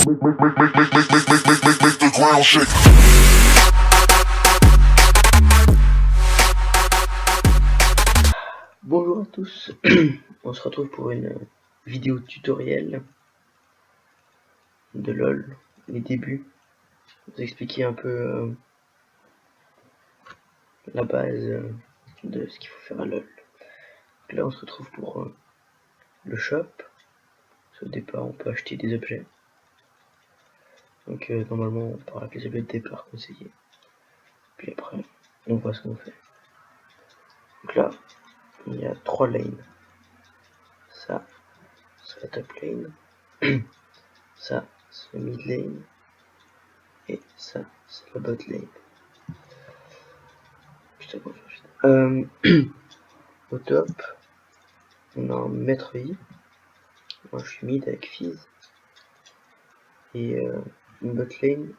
Make the ground shake. Bonjour à tous, on se retrouve pour une vidéo tutoriel de LOL, les débuts, vous expliquer un peu la base de ce qu'il faut faire à LOL. Donc là on se retrouve pour le shop. Au départ on peut acheter des objets, donc normalement on part avec les objets de départ conseillés, puis après on voit ce qu'on fait. Donc là il y a 3 lanes, ça c'est la top lane, ça c'est la mid lane, et ça c'est la bot lane. Au top on a un maître I, moi je suis mid avec Fizz, et une bot lane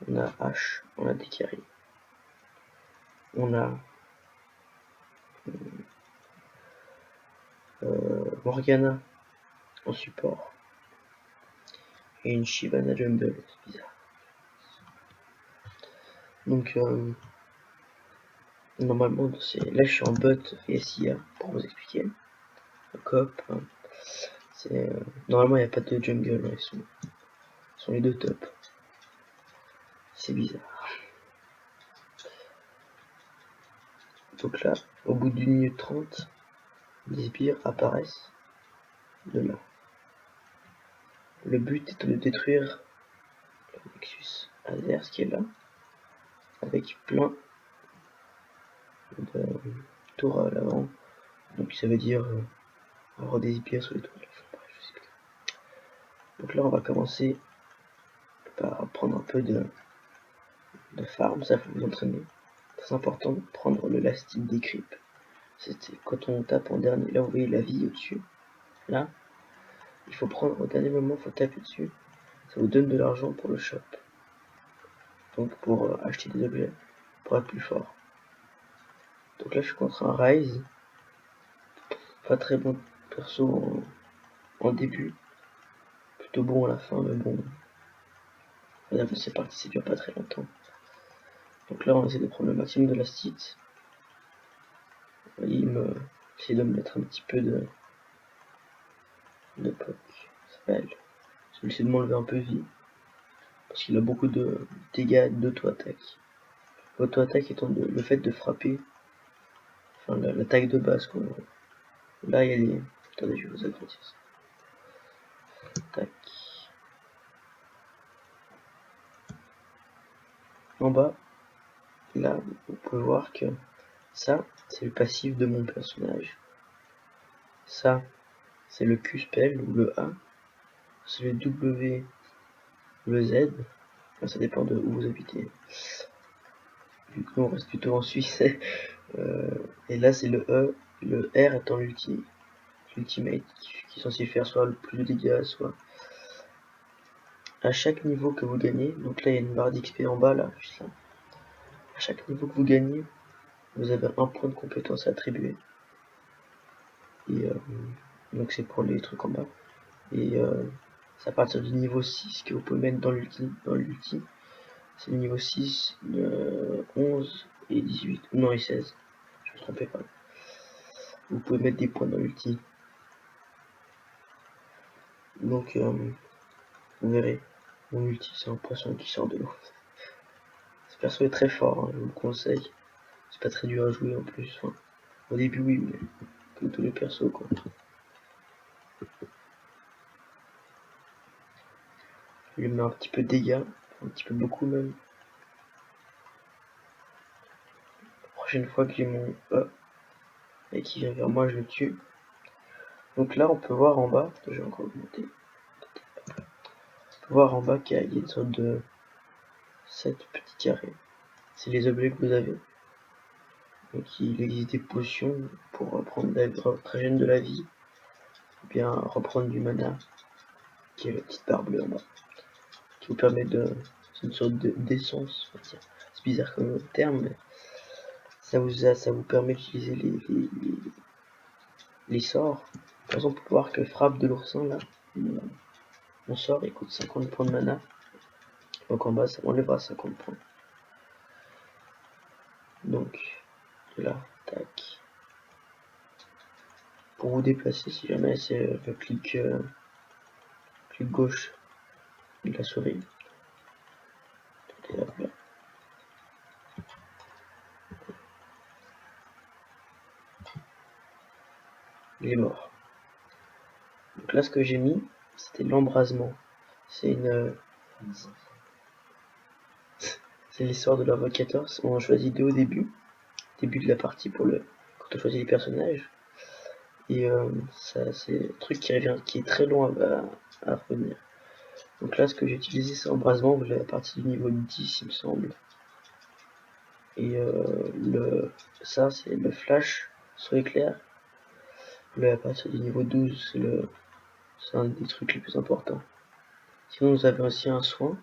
on a H, on a des carries, on a Morgana en support et une Shyvana jungle, c'est bizarre. Donc normalement là je suis en bot et SIA pour vous expliquer. Cop, hein. Normalement il n'y a pas de jungle, hein, ils sont les deux top. C'est bizarre. Donc là, au bout d'1 minute 30, des sbires apparaissent de là. Le but est de détruire le Nexus Azer, ce qui est là, avec plein de tours à l'avant. Donc ça veut dire avoir des sbires sur les tours. Donc là on va commencer par prendre un peu de farm, ça faut vous entraîner. Très important de prendre le last hit des creeps. C'était quand on tape en dernier, là vous voyez la vie au-dessus. Là, il faut prendre au dernier moment, il faut taper dessus. Ça vous donne de l'argent pour le shop. Donc pour acheter des objets, pour être plus fort. Donc là je suis contre un Rise. Pas très bon perso en début. Plutôt bon à la fin, mais bon. C'est parti, ça dure pas très longtemps. Donc là on essaie de prendre le maximum de last hit. Il essaie de me mettre un petit peu de poke. Je vais essayer de m'enlever un peu de vie. Parce qu'il a beaucoup de dégâts d'auto-attaque. L'auto-attaque étant le fait de frapper. Enfin l'attaque de base quoi. Là il y a des. Attendez, je vais vous agrandir ça. Tac. En bas, là, vous pouvez voir que ça, c'est le passif de mon personnage. Ça, c'est le Q spell ou le A. C'est le W ou le Z. Enfin, ça dépend de où vous habitez. Vu que nous on reste plutôt en Suisse. Et là, c'est le E. Le R étant l'ultimate qui est censé faire soit le plus de dégâts, soit à chaque niveau que vous gagnez. Donc là, il y a une barre d'XP en bas, là, juste là. À chaque niveau que vous gagnez, vous avez un point de compétence à attribuer. Et donc c'est pour les trucs en bas. Et c'est à partir du niveau 6 que vous pouvez mettre dans l'ulti. C'est le niveau 6, 11 et 18. Non, et 16. Je me trompais pas. Vous pouvez mettre des points dans l'ulti. Donc vous verrez. Mon ulti, c'est un poisson qui sort de l'eau. Ce perso est très fort, hein, je vous le conseille. C'est pas très dur à jouer en plus. Enfin, au début, oui, mais comme tous les persos, quoi. Je lui mets un petit peu de dégâts, un petit peu beaucoup même. La prochaine fois que j'ai mon E et qui vient vers moi, je le tue. Donc là, on peut voir en bas, je vais encore augmenter. On peut voir en bas qu'il y a une sorte de 7 petits carrés. C'est les objets que vous avez. Donc il existe des potions pour reprendre la régène de la vie, ou bien reprendre du mana, qui est la petite barre bleue en bas, qui vous permet de. C'est une sorte d'essence, c'est bizarre comme terme, mais ça vous permet d'utiliser les sorts. Par exemple, on peut voir que frappe de l'oursin là, Mon sort il coûte 50 points de mana. Donc en bas ça m'enlèvera 50 points. Donc là, tac. Pour vous déplacer, si jamais c'est le clic gauche de la souris. Et hop là. Il est mort. Donc là ce que j'ai mis, c'était l'embrasement. C'est l'histoire de l'invocateur. On choisit deux au début de la partie quand on choisit les personnages. Et ça c'est un truc qui est très long à revenir. Donc là ce que j'ai utilisé c'est embrasement, vous l'avez à partir du niveau 10 il me semble. Et ça c'est le flash sur éclair. Vous l'avez à partir du niveau 12, c'est un des trucs les plus importants. Sinon vous avez aussi un soin.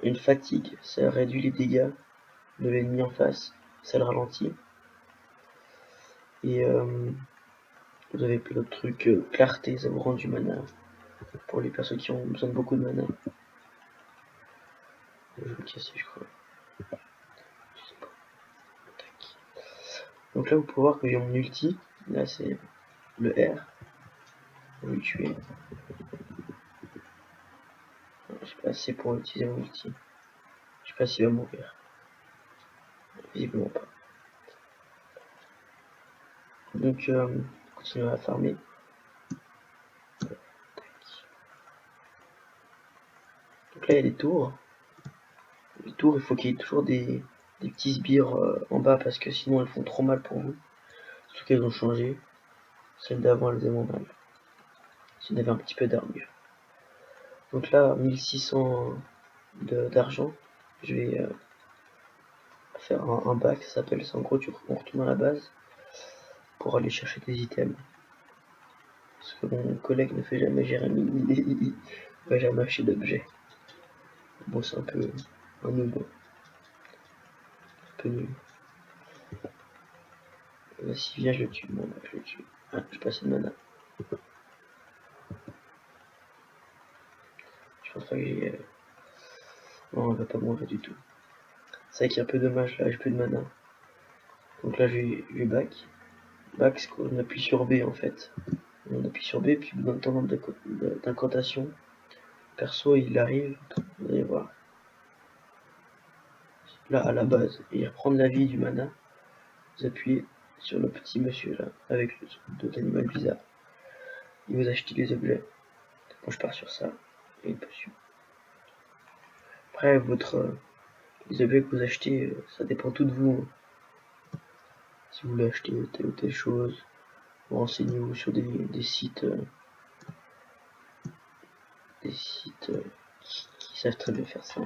Une fatigue, ça réduit les dégâts de l'ennemi en face, ça le ralentit. Et vous avez plein d'autres trucs. Clarté, ça vous rend du mana pour les personnes qui ont besoin de beaucoup de mana. Je vais le casser, je crois. Je sais pas. Tac. Donc là, vous pouvez voir que j'ai mon ulti. Là, c'est le R. Je vais le tuer. Je sais pas si c'est pour utiliser mon ulti. Je sais pas s'il va mourir. Visiblement pas. Donc, continuez à farmer. Donc là, il y a des tours. Les tours, il faut qu'il y ait toujours des petits sbires en bas parce que sinon elles font trop mal pour vous. Surtout qu'elles ont changé. Celles d'avant, elles faisaient moins mal. Si on avait un petit peu d'armure. Donc là, 1600 d'argent. Je vais faire un bac, ça s'appelle. En gros, on retourne à la base pour aller chercher des items. Ce que mon collègue ne fait jamais, Jérémy, il va jamais acheter d'objets. Bon, c'est un peu un noob. Un peu nul. Si vient, je le tue. Bon, bah, je le tue. Ah, je passe une mana. Je pense pas que j'ai. Non, on va pas mourir du tout. C'est vrai qu'il est un peu dommage là, j'ai plus de mana. Donc là, je vais back. Back, c'est qu'on appuie sur B en fait. On appuie sur B, puis dans le temps d'incantation, perso il arrive, vous allez voir. Là à la base, et il reprend de la vie du mana. Vous appuyez sur le petit monsieur là, avec d'autres animaux bizarres. Et vous achetez les objets. Moi je pars sur ça, et une potion. Après, les objets que vous achetez, ça dépend tout de vous. Si vous voulez acheter telle ou telle chose, renseignez-vous sur des sites, qui savent très bien faire ça.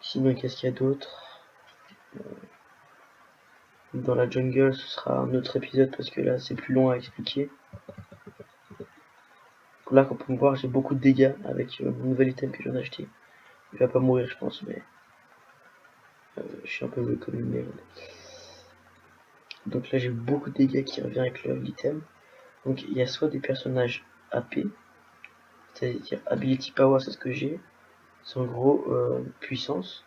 Sinon, qu'est-ce qu'il y a d'autre? Dans la jungle, ce sera un autre épisode parce que là, c'est plus long à expliquer. Là, comme vous pouvez voir, j'ai beaucoup de dégâts avec mon nouvel item que je viens d'acheter. Il va pas mourir, je pense, mais je suis un peu comme une merde. Donc là, j'ai beaucoup de dégâts qui reviennent avec l'item. Donc il y a soit des personnages AP, c'est-à-dire Ability Power, c'est ce que j'ai. C'est en gros puissance.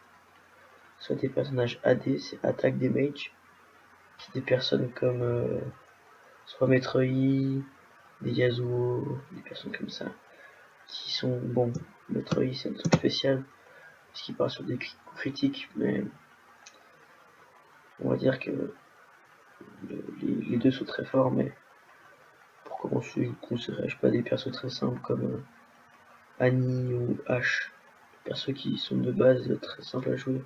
Soit des personnages AD, c'est Attack Damage. C'est des personnes comme soit Metroid, des Yasuo, des personnes comme ça. Qui sont, bon, Metroid c'est un truc spécial, parce qu'il part sur des critiques, mais on va dire que les deux sont très forts, mais pour commencer, je ne conseillerais pas des persos très simples comme Annie ou H, des persos qui sont de base très simples à jouer.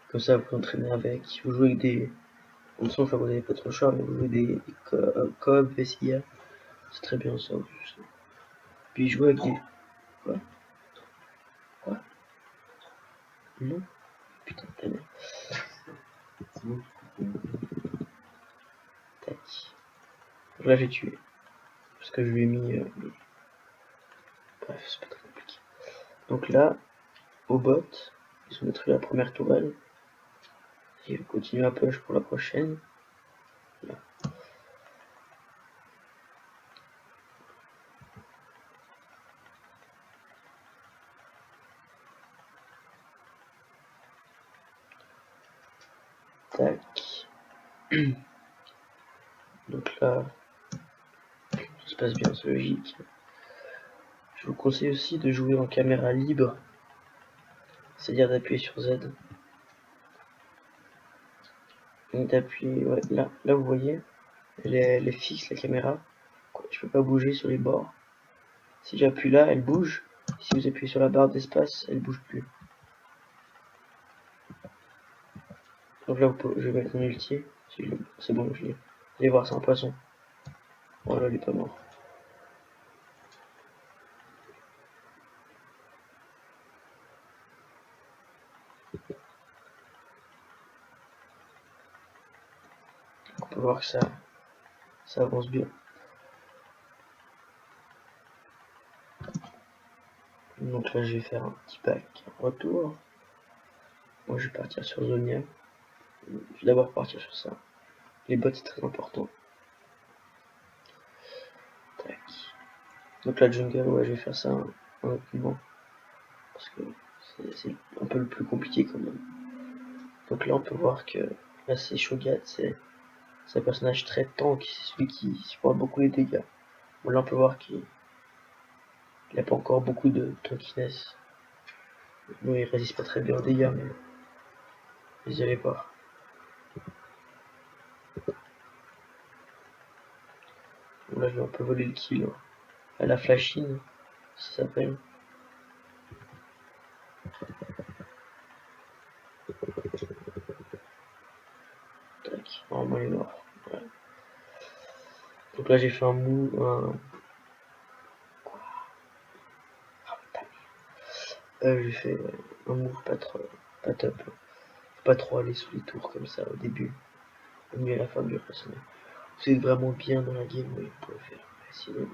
Comme ça, vous pouvez entraîner avec, vous jouez avec des. En toute façon, vous n'avez pas trop le choix, mais vous jouez des coop, VSIA, c'est très bien ça. Puis jouer avec des. Quoi? Quoi? Non? Putain, ta mère. Tac. Là, j'ai tué. Parce que je lui ai mis. Bref, c'est pas très compliqué. Donc là, au bot, ils ont détruit la première tourelle. Et je vais continuer à push pour la prochaine. Là. Tac. Donc là, tout se passe bien, c'est logique. Je vous conseille aussi de jouer en caméra libre, c'est-à-dire d'appuyer sur Z. Et d'appuyer, ouais, là vous voyez, elle est fixe la caméra. Je peux pas bouger sur les bords. Si j'appuie là, elle bouge. Si vous appuyez sur la barre d'espace, elle bouge plus. Donc là, je vais mettre mon ulti. C'est bon, je l'ai. Vous allez voir, c'est un poisson. Oh là, il est pas mort. On peut voir que ça avance bien. Donc là, je vais faire un petit pack retour. Moi, je vais partir sur Zonia. Je vais d'abord partir sur ça. Les bots, c'est très important. Tac. Donc la jungle, ouais, je vais faire ça en reculant. Parce que c'est un peu le plus compliqué quand même. Donc là, on peut voir que là, c'est Shogat, c'est un personnage très tank, c'est celui qui supporte beaucoup les dégâts. Bon, là, on peut voir qu'il n'a pas encore beaucoup de tankiness. Bon, il résiste pas très bien aux dégâts, mais vous allez voir. Bon, là, je vais un peu voler le kill. Hein. À la flashine, ça s'appelle. Tac, normalement, il est mort. Voilà. Donc là, j'ai fait un move, j'ai fait un move pas top. Faut pas trop aller sous les tours comme ça au début. Au mieux à la fin du personnage. Vous êtes vraiment bien dans la game, oui, vous pouvez faire. Mais sinon,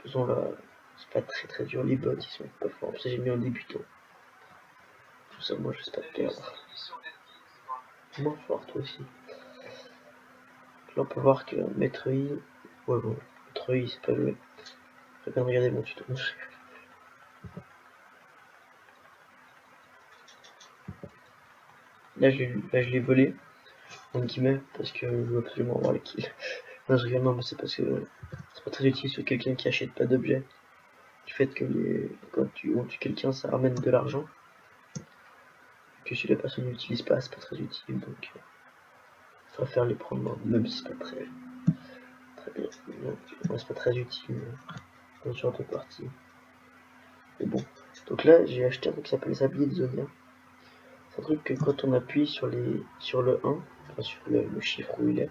faisons là, c'est pas très dur. Les bots, ils sont pas forts. Ça, j'ai mis en débutant. Tout ça, moi, je sais pas perdre. Moins fort, toi aussi. Là, on peut voir que Maître I. Ouais, bon, Maître I, c'est pas joué. J'ai bien regardé mon tuto. Là, je l'ai volé, en guillemets, parce que je veux absolument avoir les kills. Non, je rigole, non, mais c'est parce que c'est pas très utile sur quelqu'un qui achète pas d'objets. Du fait que quand on tue quelqu'un, ça ramène de l'argent. Que si la personne n'utilise pas, c'est pas très utile, donc je préfère les prendre, même si c'est pas très bien. Donc, ouais, c'est pas très utile dans ce genre de partie. Mais bon. Donc là, j'ai acheté un truc qui s'appelle Sablier de Zonia. C'est un truc que quand on appuie sur le 1, enfin sur le chiffre où il est,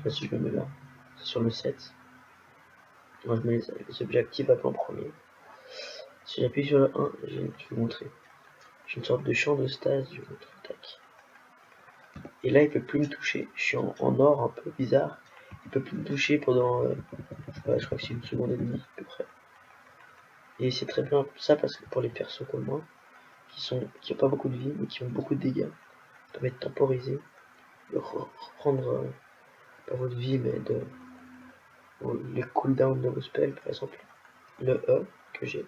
là si je le mets là, c'est sur le 7. Moi je mets les objets activables en premier. Si j'appuie sur le 1, je vais vous montrer. J'ai une sorte de champ de stase, je vous montre. Tac. Et là il peut plus me toucher. Je suis en or un peu bizarre. Il peut plus me toucher pendant je crois que c'est 1 seconde et demie à peu près. Et c'est très bien ça parce que pour les persos comme moi, qui ont pas beaucoup de vie mais qui ont beaucoup de dégâts, ça permet de temporiser, de reprendre pas votre vie mais de les cooldowns de vos spells. Par exemple le E que j'ai,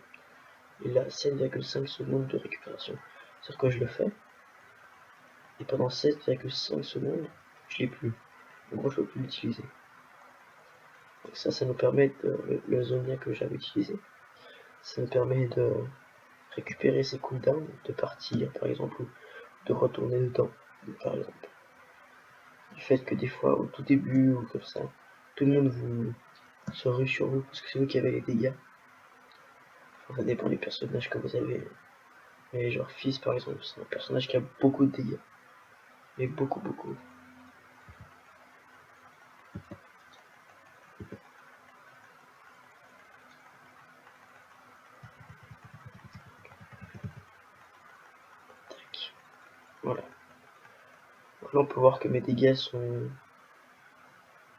il a 7,5 secondes de récupération. Sur quoi je le fais, et pendant 7,5 secondes, je l'ai plus. En gros, je peux plus l'utiliser. Donc ça nous permet le Zonia que j'avais utilisé, ça nous permet de récupérer ses cooldowns, de partir par exemple, ou de retourner dedans, par exemple. Du fait que des fois, au tout début, ou comme ça, tout le monde se rue sur vous, parce que c'est vous qui avez les dégâts. Enfin, ça dépend des personnages que vous avez. Mais genre Fizz par exemple, c'est un personnage qui a beaucoup de dégâts. Mais beaucoup. Tac. Voilà. Donc là on peut voir que mes dégâts sont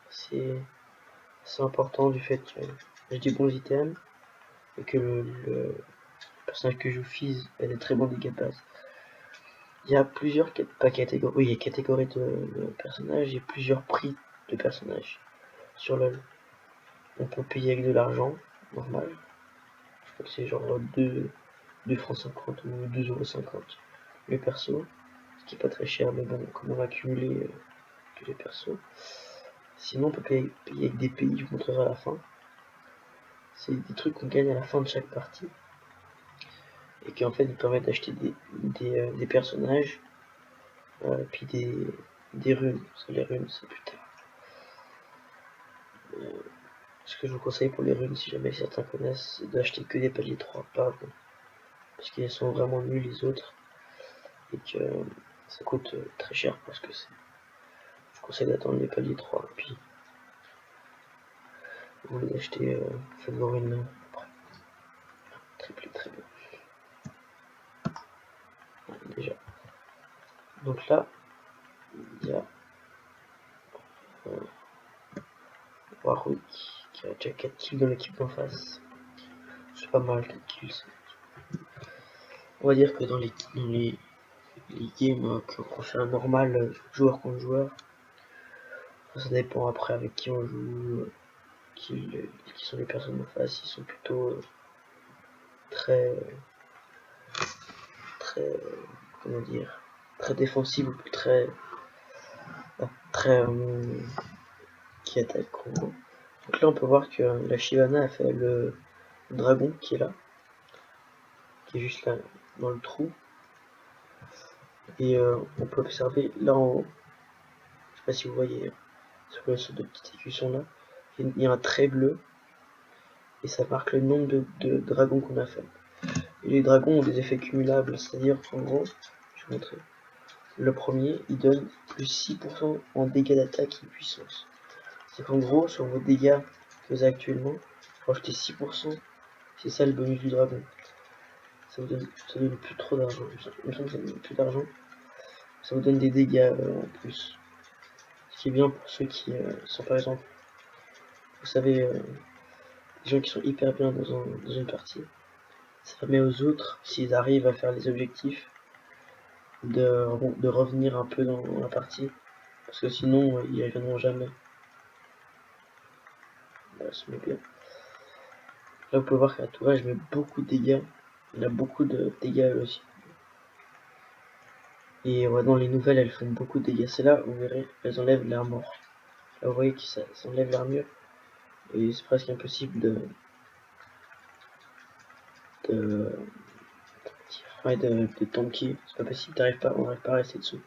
assez importants du fait que j'ai des bons items et que le personnage que je joue Fizz a des très bons dégâts de base. Il y a plusieurs catégories. Oui, il y a catégories de personnages et plusieurs prix de personnages sur LoL. On peut payer avec de l'argent, normal. Je crois que c'est genre 2 francs 50 ou 2,50 € le perso. Ce qui est pas très cher, mais bon, comme on va accumuler tous les persos. Sinon, on peut payer avec des pays, je vous montrerai à la fin. C'est des trucs qu'on gagne à la fin de chaque partie. Et qui en fait nous permettent d'acheter des personnages, puis des runes. Les runes, c'est plus tard. Ce que je vous conseille pour les runes, si jamais certains connaissent, c'est d'acheter que des paliers 3, pas bon. Parce qu'ils sont vraiment nuls les autres. Et que ça coûte très cher parce que c'est. Je vous conseille d'attendre les paliers 3. Et puis vous les achetez, faites vos runes après. Triplé, très bien. Ouais, déjà. Donc là, il y a Warwick qui a déjà 4 kills dans l'équipe d'en face. C'est pas mal, 4 kills. On va dire que dans les games qu'on fait un normal joueur contre joueur, ça dépend après avec qui on joue, qui sont les personnes en face. Ils sont plutôt très comment dire, très défensifs ou très qui attaquent. Donc là on peut voir que la Shyvana a fait le dragon qui est là, qui est juste là dans le trou. Et on peut observer là en haut, je sais pas si vous voyez, sur ce deux petites écussons là, il y a un trait bleu et ça marque le nombre de dragons qu'on a fait. Et les dragons ont des effets cumulables, c'est-à-dire qu'en gros, je vais vous montrer. Le premier, il donne plus 6% en dégâts d'attaque et puissance. C'est qu'en gros, sur vos dégâts que vous avez actuellement, rajoutez 6%, c'est ça le bonus du dragon. Ça vous donne plus trop d'argent. Il me semble que ça donne plus d'argent. Ça vous donne des dégâts en plus. Ce qui est bien pour ceux qui sont par exemple, vous savez, des gens qui sont hyper bien dans une partie. Ça permet aux autres, s'ils arrivent à faire les objectifs, de revenir un peu dans la partie. Parce que sinon, ils n'y reviendront jamais. Là, ça met bien. Là, vous pouvez voir que la tourelle, je mets beaucoup de dégâts. Il a beaucoup de dégâts aussi. Et ouais, dans les nouvelles, elles font beaucoup de dégâts. C'est là, vous verrez, elles enlèvent l'armure. Là, vous voyez que ça enlève l'armure. Et c'est presque impossible de tanker. C'est pas possible, on n'arrive pas à rester dessous.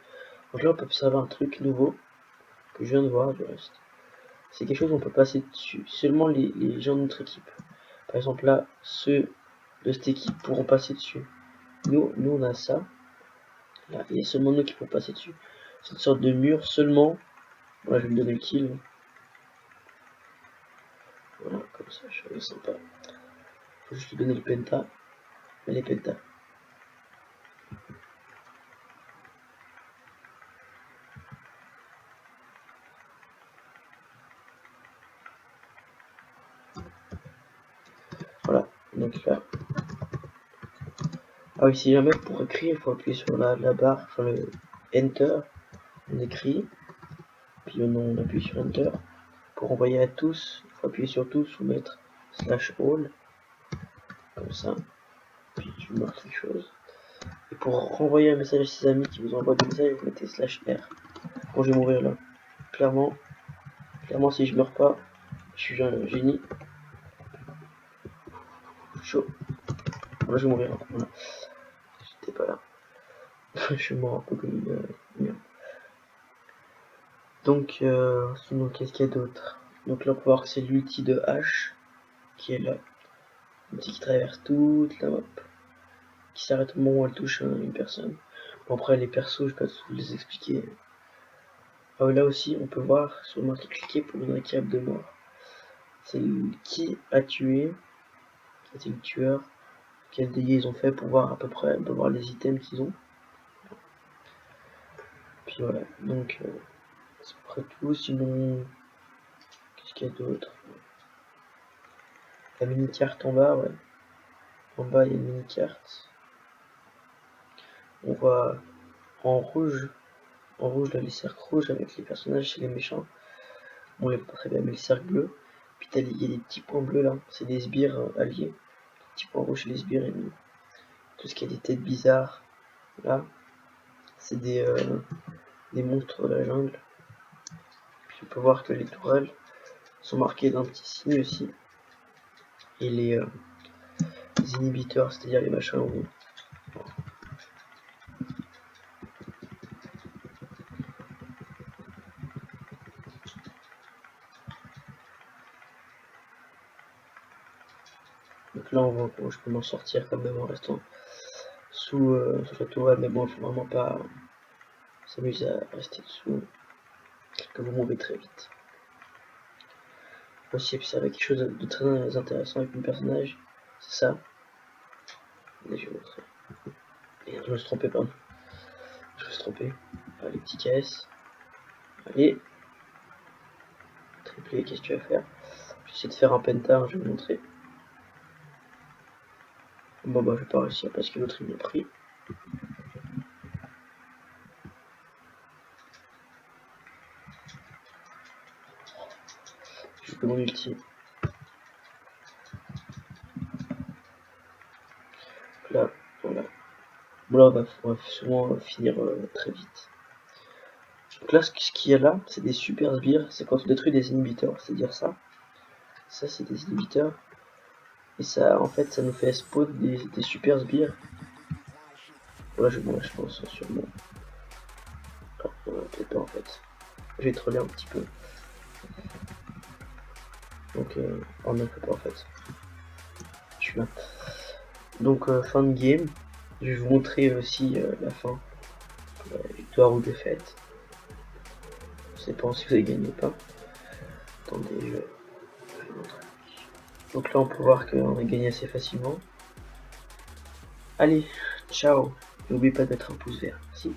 Donc là, on peut observer un truc nouveau que je viens de voir du reste. C'est quelque chose où on peut passer dessus. Seulement les gens de notre équipe. Par exemple, là, ceux de cette équipe pourront passer dessus. Nous on a ça. Là, il y a seulement nous qui pourront passer dessus. C'est une sorte de mur seulement. Voilà, je vais me donner le kill. Voilà, comme ça, je suis sympa. Faut juste lui donner le penta. Mais les pentas. Voilà, donc là. Ah oui, si jamais pour écrire, il faut appuyer sur la barre, enfin le Enter. On écrit. Puis on appuie sur Enter. Pour envoyer à tous, il faut appuyer sur tous ou mettre /all. Comme ça. Puis tu marques quelque chose. Et pour renvoyer un message à ses amis qui vous envoient des messages, vous mettez /R. Quand je vais mourir là. Clairement si je meurs pas, je suis un génie. Chaud. Là je vais mourir. Voilà. J'étais pas là. Je suis mort un peu comme une merde. Donc sinon qu'est-ce qu'il y a d'autre? Donc là on peut voir que c'est l'ulti de H qui est là. L'ulti qui traverse toute la map. Qui s'arrête au moment où elle touche une personne. Bon, après les persos, je vais pas tous vous les expliquer. Ah, là aussi on peut voir sur le marqué cliquer pour une récap de mort. C'est qui a tué, c'est le tueur, quels dégâts ils ont fait pour voir à peu près, on peut voir les items qu'ils ont. Puis voilà, donc c'est à peu près tout. Sinon, qu'est-ce qu'il y a d'autre? La mini-carte en bas, ouais. En bas, il y a une mini-carte. On voit en rouge là, les cercles rouges avec les personnages chez les méchants. On les voit pas très bien, mais les cercles bleus. Puis il y a des petits points bleus là, c'est des sbires alliés. Les petits points rouges, c'est les sbires ennemis. Tout ce qui a des têtes bizarres, là, c'est des monstres de la jungle. Puis on peut voir que les tourelles sont marquées d'un petit signe aussi. Et les inhibiteurs, c'est-à-dire les machins où... Donc là on voit que je peux m'en sortir quand même en restant sous la tourelle, mais bon, il faut vraiment pas s'amuser à rester dessous, que vous mourrez très vite. Aussi observer quelque chose de très intéressant avec mon personnage, c'est ça. Et je vais montrer. Et je me suis trompé, pardon. Je me suis trompé. Ah, les petits caisses. Allez. Triplé, qu'est-ce que tu vas faire? J'essaie de faire un penta, je vais vous montrer. Bon bah je vais pas réussir parce que l'autre il m'a pris. Je fais mon ulti. Là, voilà. Bon là on va souvent finir très vite. Donc là ce qu'il y a là, c'est des super sbires, c'est quand on détruit des inhibiteurs, c'est-à-dire ça. Ça c'est des inhibiteurs. Et ça en fait ça nous fait spawn des super sbires. Voilà, je pense sûrement. Peut-être pas en fait. Je vais troller un petit peu. Donc oh non, pas en fait. Je suis là. Donc fin de game. Je vais vous montrer aussi la fin. Victoire ou défaite. Je sais pas si vous avez gagné ou pas. Attendez, je vais vous montrer. Donc là on peut voir qu'on a gagné assez facilement. Allez, ciao. N'oubliez pas de mettre un pouce vert. Merci.